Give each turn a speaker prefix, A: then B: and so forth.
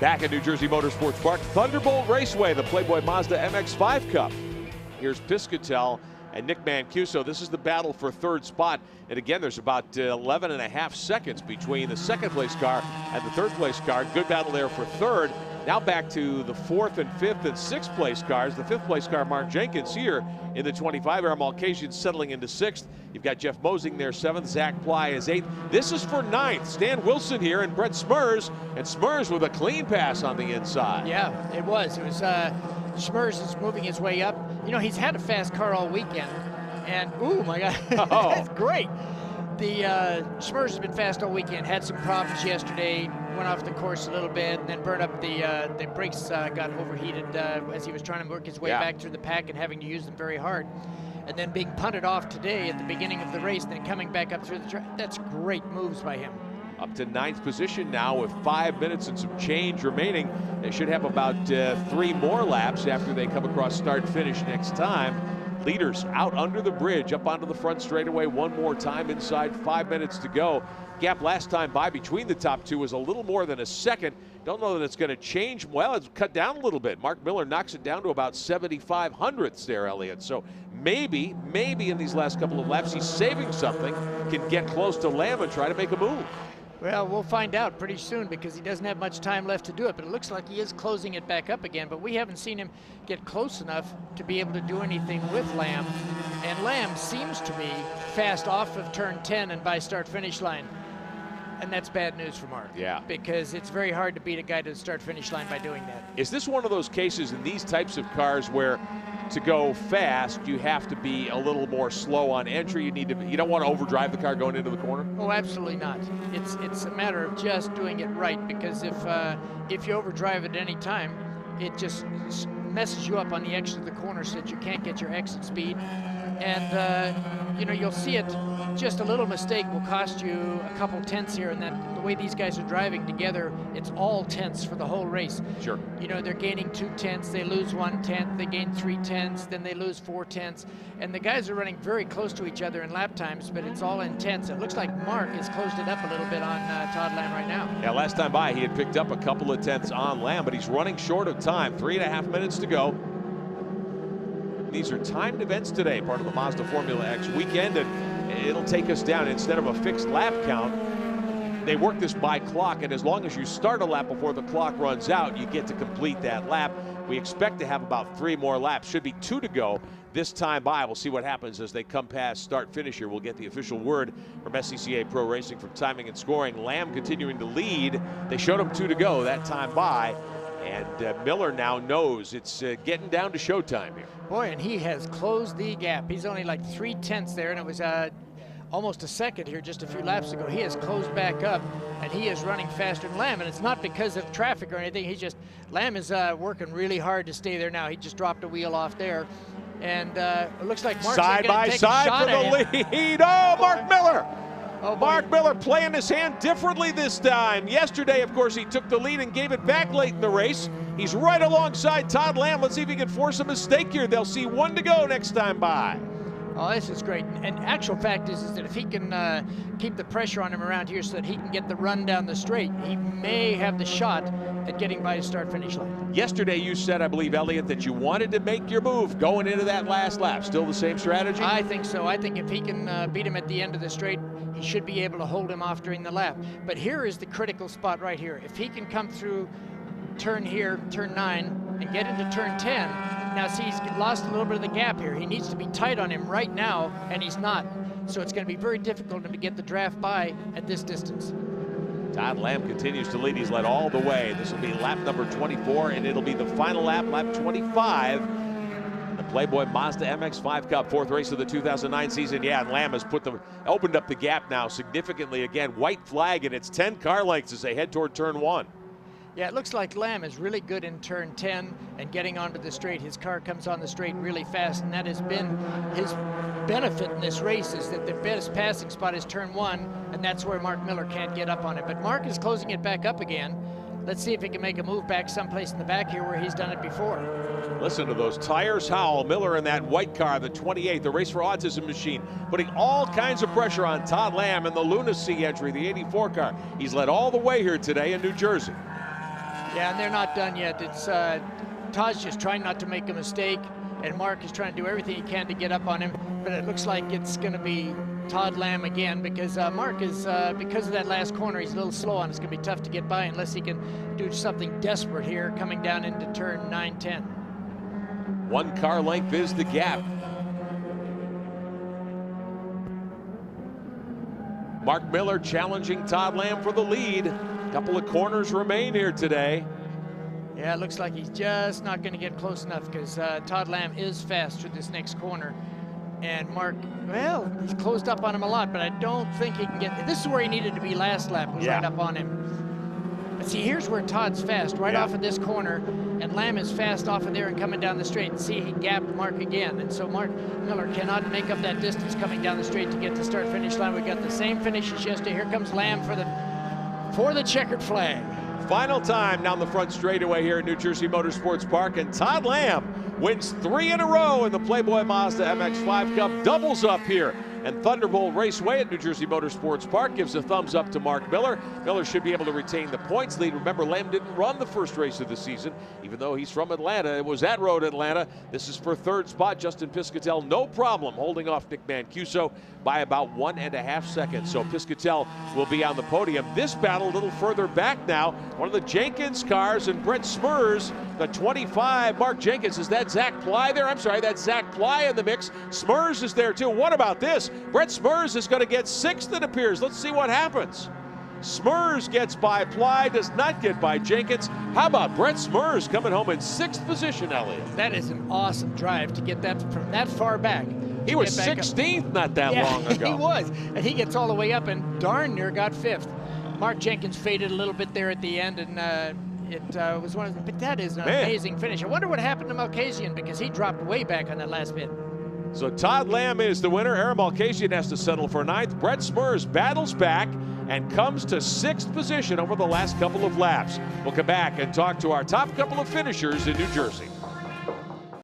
A: Back at New Jersey Motorsports Park, Thunderbolt Raceway, the Playboy Mazda MX-5 Cup. Here's Piscatell and Nick Mancuso. This is the battle for third spot. And again, there's about 11.5 seconds between the second place car and the third place car. Good battle there for third. Now back to the fourth and fifth and sixth place cars. The fifth place car, Mark Jenkins, here in the 25. Aaron Malkasian settling into sixth. You've got Jeff Mosing there, seventh. Zach Ply is eighth. This is for ninth. Stan Wilson here and Brett Smurs. And Smurs with a clean pass on the inside.
B: Yeah, it was. Smurs is moving his way up. You know, he's had a fast car all weekend. And, oh my God,
A: oh.
B: that's great. The Smurs has been fast all weekend. Had some problems yesterday. Went off the course a little bit, and then burned up the brakes. Got overheated as he was trying to work his way back through the pack and having to use them very hard. And then being punted off today at the beginning of the race, and then coming back up through the track. That's great moves by him.
A: Up to ninth position now with 5 minutes and some change remaining. They should have about 3 more laps after they come across start and finish next time. Leaders out under the bridge, up onto the front straightaway one more time inside, 5 minutes to go. Gap last time by between the top two was a little more than a second. Don't know that it's going to change. Well, it's cut down a little bit. Mark Miller knocks it down to about 75 hundredths there, Elliott. So maybe in these last couple of laps, he's saving something, can get close to Lamb and try to make a move.
B: Well, we'll find out pretty soon because he doesn't have much time left to do it, but it looks like he is closing it back up again, but we haven't seen him get close enough to be able to do anything with Lamb. And Lamb seems to be fast off of turn 10 and by start-finish line. And that's bad news for Mark.
A: Yeah.
B: Because it's very hard to beat a guy to the start-finish line by doing that.
A: Is this one of those cases in these types of cars where to go fast, you have to be a little more slow on entry? You don't want to overdrive the car going into the corner?
B: Oh, absolutely not. It's a matter of just doing it right, because if you overdrive at any time, it just messes you up on the exit of the corner so that you can't get your exit speed. And you know, you'll see it. Just a little mistake will cost you a couple tenths here, and then the way these guys are driving together, it's all tenths for the whole race.
A: Sure.
B: You know, they're gaining 2 tenths, they lose 1 tenth, they gain 3 tenths, then they lose 4 tenths, and the guys are running very close to each other in lap times, but it's all in tenths. It looks like Mark has closed it up a little bit on Todd Lamb right now.
A: Yeah, last time by, he had picked up a couple of tenths on Lamb, but he's running short of time. 3.5 minutes to go. These are timed events today, part of the Mazda Formula X weekend, and it'll take us down. Instead of a fixed lap count, they work this by clock, and as long as you start a lap before the clock runs out, you get to complete that lap. We expect to have about 3 more laps. Should be 2 to go this time by. We'll see what happens as they come past start-finish here. We'll get the official word from SCCA Pro Racing from timing and scoring. Lamb continuing to lead. They showed him 2 to go that time by. And Miller now knows it's getting down to showtime here.
B: Boy, and he has closed the gap. He's only like 3 tenths there, and it was almost a second here just a few laps ago. He has closed back up, and he is running faster than Lamb, and it's not because of traffic or anything. Lamb is working really hard to stay there now. He just dropped a wheel off there, and it looks like Mark's
A: side by side for the lead. Oh, Mark Miller! Oh, Mark Miller playing his hand differently this time. Yesterday, of course, he took the lead and gave it back late in the race. He's right alongside Todd Lamb. Let's see if he can force a mistake here. They'll see 1 to go next time by.
B: Oh, this is great. And actual fact is that if he can keep the pressure on him around here so that he can get the run down the straight, he may have the shot at getting by his start-finish line.
A: Yesterday you said, I believe, Elliott, that you wanted to make your move going into that last lap. Still the same strategy?
B: I think so. I think if he can beat him at the end of the straight, he should be able to hold him off during the lap. But here is the critical spot right here. If he can come through turn 9, and get into turn 10, now see, he's lost a little bit of the gap here. He needs to be tight on him right now, and he's not. So it's going to be very difficult for him to get the draft by at this distance.
A: Todd Lamb continues to lead. He's led all the way. This will be lap number 24, and it'll be the final lap, lap 25. The Playboy Mazda MX-5 Cup, 4th race of the 2009 season. Yeah, and Lamb has opened up the gap now significantly again. White flag, and it's 10 car lengths as they head toward turn 1.
B: Yeah, it looks like Lamb is really good in turn 10 and getting onto the straight. His car comes on the straight really fast, and that has been his benefit in this race, is that the best passing spot is turn 1, and that's where Mark Miller can't get up on it. But Mark is closing it back up again. Let's see if he can make a move back someplace in the back here where he's done it before.
A: Listen to those tires howl. Miller in that white car, the 28, the Race for Autism machine, putting all kinds of pressure on Todd Lamb in the Lunacy entry, the 84 car. He's led all the way here today in New Jersey.
B: Yeah, and they're not done yet. It's Todd's just trying not to make a mistake, and Mark is trying to do everything he can to get up on him, but it looks like it's going to be Todd Lamb again, because Mark is, because of that last corner, he's a little slow on. It's going to be tough to get by unless he can do something desperate here coming down into turn 9-10.
A: 1 car length is the gap. Mark Miller challenging Todd Lamb for the lead. A couple of corners remain here today.
B: Yeah, it looks like he's just not going to get close enough, because Todd Lamb is fast through this next corner. And Mark, well, he's closed up on him a lot, but I don't think he can get. This is where he needed to be last lap, was right up on him. But see, here's where Todd's fast, right off of this corner, and Lamb is fast off of there and coming down the straight. See, he gapped Mark again, and so Mark Miller cannot make up that distance coming down the straight to get to start-finish line. We got the same finish as yesterday. Here comes Lamb for the checkered flag.
A: Final time down the front straightaway here at New Jersey Motorsports Park, and Todd Lamb wins 3 in a row in the Playboy Mazda MX-5 Cup, doubles up here. And Thunderbolt Raceway at New Jersey Motorsports Park gives a thumbs up to Mark Miller. Miller should be able to retain the points lead. Remember, Lamb didn't run the first race of the season, even though he's from Atlanta. It was at Road Atlanta. This is for 3rd spot. Justin Piscatell, no problem holding off Nick Mancuso by about 1.5 seconds. So Piscatell will be on the podium. This battle a little further back now. One of the Jenkins cars and Brett Smurs, the 25. Mark Jenkins, is that Zach Ply there? I'm sorry, that's Zach Ply in the mix. Smurs is there too. What about this? Brett Smurs is going to get 6th, it appears. Let's see what happens. Smurs gets by Ply, does not get by Jenkins. How about Brett Smurs coming home in 6th position, Elliott?
B: That is an awesome drive to get that from that far back.
A: He was 16th not that long ago.
B: He was, and he gets all the way up and darn near got 5th. Mark Jenkins faded a little bit there at the end, and it was one of the, but that is an amazing finish. I wonder what happened to Malkasian, because he dropped way back on that last bit.
A: So Todd Lamb is the winner. Aaron Malkasian has to settle for 9th. Brett Smurs battles back and comes to 6th position over the last couple of laps. We'll come back and talk to our top couple of finishers in New Jersey.